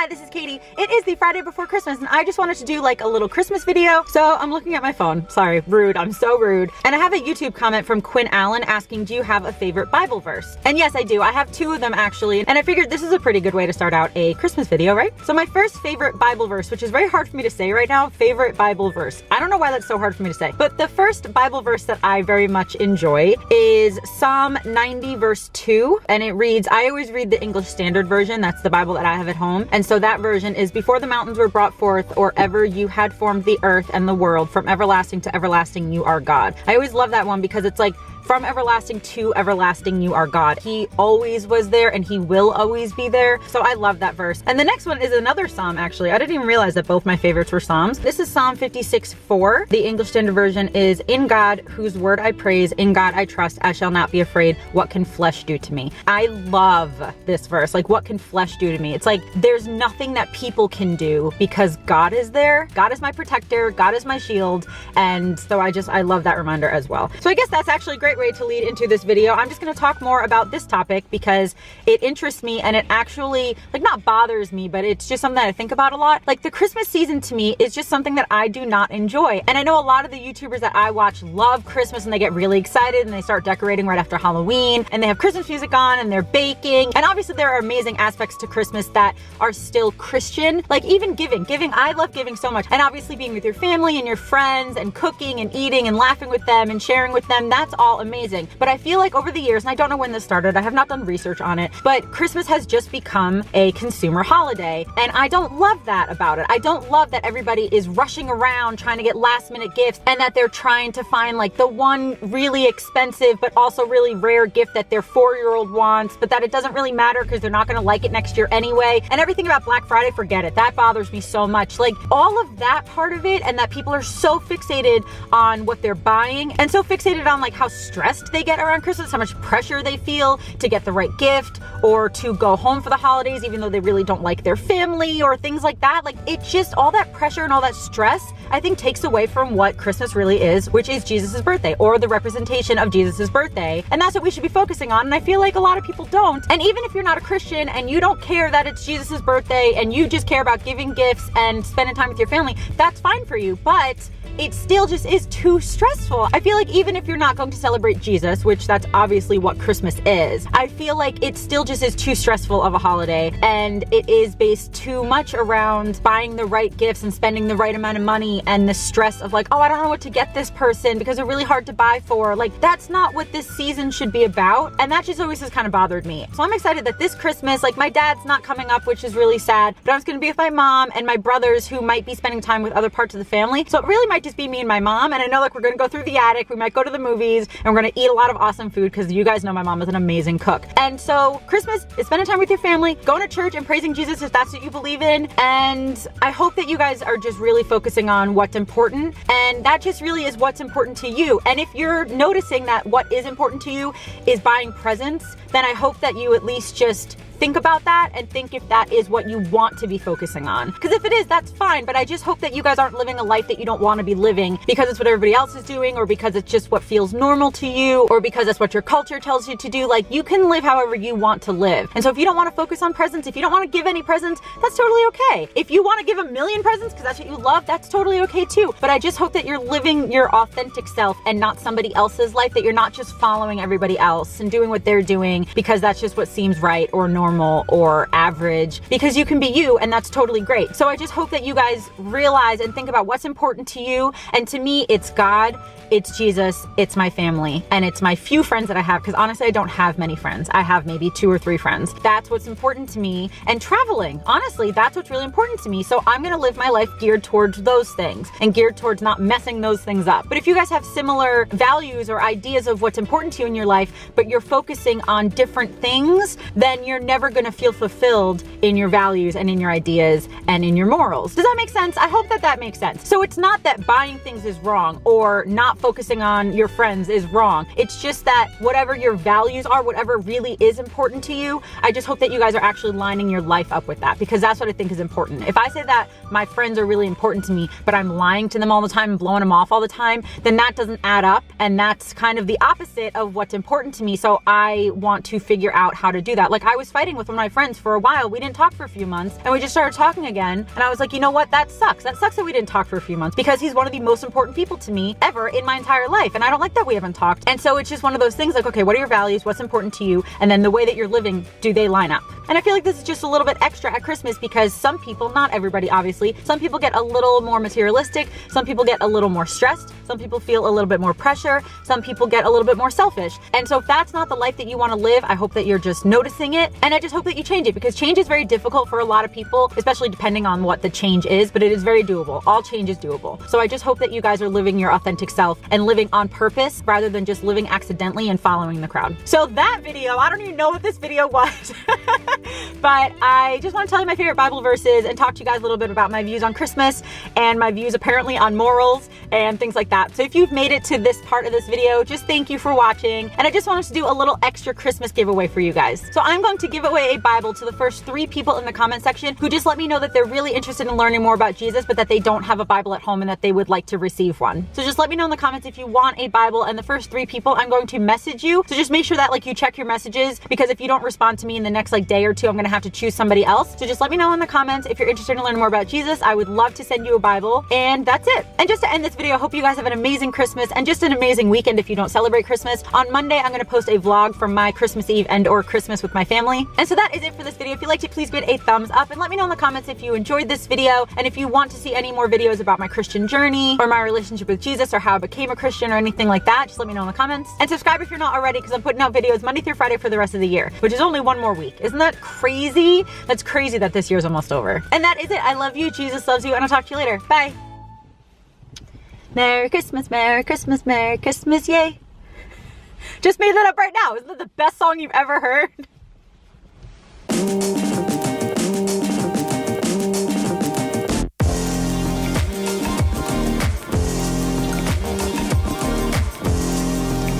Hi, this is Katie. It is the Friday before Christmas and I just wanted to do like a little Christmas video. So I'm looking at my phone. Sorry, rude. I'm so rude. And I have a YouTube comment from Quinn Allen asking, do you have a favorite Bible verse? And yes, I do. I have two of them actually. And I figured this is a pretty good way to start out a Christmas video, right? So my first favorite Bible verse, which is very hard for me to say right now, favorite Bible verse. I don't know why that's so hard for me to say, but the first Bible verse that I very much enjoy is Psalm 90 verse 2. And it reads, I always read the English Standard Version. That's the Bible that I have at home. And so that version is, before the mountains were brought forth, or ever you had formed the earth and the world, from everlasting to everlasting you are God. I always love that one because it's like, from everlasting to everlasting, you are God. He always was there and he will always be there. So I love that verse. And the next one is another Psalm, actually. I didn't even realize that both my favorites were Psalms. This is Psalm 56:4. The English Standard Version is, in God, whose word I praise, in God I trust, I shall not be afraid. What can flesh do to me? I love this verse. Like, what can flesh do to me? It's like, there's nothing that people can do because God is there. God is my protector. God is my shield. And so I love that reminder as well. So I guess that's actually a great way to lead into this video. I'm just going to talk more about this topic because it interests me and it actually, like, not bothers me, but it's just something that I think about a lot. Like, the Christmas season to me is just something that I do not enjoy. And I know a lot of the YouTubers that I watch love Christmas and they get really excited and they start decorating right after Halloween and they have Christmas music on and they're baking. And obviously there are amazing aspects to Christmas that are still Christian. Like, even giving, I love giving so much. And obviously being with your family and your friends and cooking and eating and laughing with them and sharing with them, that's all amazing. But I feel like over the years, and I don't know when this started, I have not done research on it, but Christmas has just become a consumer holiday. And I don't love that about it. I don't love that everybody is rushing around trying to get last minute gifts and that they're trying to find like the one really expensive but also really rare gift that their 4-year-old wants, but that it doesn't really matter because they're not going to like it next year anyway. And everything about Black Friday, forget it. That bothers me so much. Like, all of that part of it, and that people are so fixated on what they're buying and so fixated on like how stressed they get around Christmas, how much pressure they feel to get the right gift or to go home for the holidays even though they really don't like their family or things like that. Like, it just, all that pressure and all that stress, I think, takes away from what Christmas really is, which is Jesus's birthday, or the representation of Jesus's birthday. And that's what we should be focusing on. And I feel like a lot of people don't. And even if you're not a Christian and you don't care that it's Jesus's birthday and you just care about giving gifts and spending time with your family, that's fine for you. But it still just is too stressful. I feel like even if you're not going to celebrate Jesus, which that's obviously what Christmas is, I feel like it still just is too stressful of a holiday, and it is based too much around buying the right gifts and spending the right amount of money and the stress of like, oh, I don't know what to get this person because they're really hard to buy for. Like, that's not what this season should be about, and that just always has kind of bothered me. So I'm excited that this Christmas, like, my dad's not coming up, which is really sad, but I'm just gonna be with my mom and my brothers who might be spending time with other parts of the family. So it really might just be me and my mom. And I know, like, we're gonna go through the attic, we might go to the movies, and we're gonna eat a lot of awesome food because you guys know my mom is an amazing cook. And so Christmas is spending time with your family, going to church and praising Jesus if that's what you believe in. And I hope that you guys are just really focusing on what's important, and that just really is what's important to you. And if you're noticing that what is important to you is buying presents, then I hope that you at least just think about that and think if that is what you want to be focusing on. Because if it is, that's fine, but I just hope that you guys aren't living a life that you don't want to be living because it's what everybody else is doing, or because it's just what feels normal to you, or because that's what your culture tells you to do. Like, you can live however you want to live. And so if you don't want to focus on presents, if you don't want to give any presents, that's totally okay. If you want to give 1,000,000 presents because that's what you love, that's totally okay too. But I just hope that you're living your authentic self and not somebody else's life, that you're not just following everybody else and doing what they're doing because that's just what seems right or normal or average, because you can be you and that's totally great. So I just hope that you guys realize and think about what's important to you. And to me, it's God, it's Jesus, it's my family, and it's my few friends that I have, because honestly, I don't have many friends. I have maybe 2 or 3 friends. That's what's important to me. And traveling, honestly, that's what's really important to me. So I'm gonna live my life geared towards those things and geared towards not messing those things up. But if you guys have similar values or ideas of what's important to you in your life, but you're focusing on different things, then you're never gonna feel fulfilled in your values and in your ideas and in your morals. Does that make sense? I hope that that makes sense. So it's not that buying things is wrong or not focusing on your friends is wrong. It's just that whatever your values are, whatever really is important to you, I just hope that you guys are actually lining your life up with that, because that's what I think is important. If I say that my friends are really important to me, but I'm lying to them all the time and blowing them off all the time, then that doesn't add up, and that's kind of the opposite of what's important to me. So I want to figure out how to do that. Like, I was fighting fighting with one of my friends for a while. We didn't talk for a few months and we just started talking again. And I was like, you know what? That sucks. That sucks that we didn't talk for a few months because he's one of the most important people to me ever in my entire life. And I don't like that we haven't talked. And so it's just one of those things like, okay, what are your values? What's important to you? And then the way that you're living, do they line up? And I feel like this is just a little bit extra at Christmas because some people, not everybody obviously, some people get a little more materialistic, some people get a little more stressed, some people feel a little bit more pressure, some people get a little bit more selfish. And so if that's not the life that you want to live, I hope that you're just noticing it. And I just hope that you change it because change is very difficult for a lot of people, especially depending on what the change is, but it is very doable. All change is doable. So I just hope that you guys are living your authentic self and living on purpose rather than just living accidentally and following the crowd. So that video, I don't even know what this video was, but I just want to tell you my favorite Bible verses and talk to you guys a little bit about my views on Christmas and my views apparently on morals and things like that. So if you've made it to this part of this video, just thank you for watching. And I just wanted to do a little extra Christmas giveaway for you guys. So I'm going to give away a Bible to the first 3 people in the comment section who just let me know that they're really interested in learning more about Jesus, but that they don't have a Bible at home and that they would like to receive one. So just let me know in the comments if you want a Bible, and the first 3 people I'm going to message you. So just make sure that like you check your messages, because if you don't respond to me in the next like day or 2, I'm gonna have to choose somebody else. So just let me know in the comments if you're interested in learning more about Jesus. I would love to send you a Bible, and that's it. And just to end this video, I hope you guys have an amazing Christmas and just an amazing weekend if you don't celebrate Christmas. On Monday, I'm gonna post a vlog from my Christmas Eve and or Christmas with my family. And so that is it for this video. If you liked it, please give it a thumbs up and let me know in the comments if you enjoyed this video, and if you want to see any more videos about my Christian journey or my relationship with Jesus or how I became a Christian or anything like that. Just let me know in the comments, and subscribe if you're not already, because I'm putting out videos Monday through Friday for the rest of the year, which is only 1 more week. Isn't that crazy? That's crazy that this year's almost over. And that is it. I love you. Jesus loves you, and I'll talk to you later. Bye. Merry Christmas, Merry Christmas, Merry Christmas, yay. Just made that up right now. Isn't that the best song you've ever heard?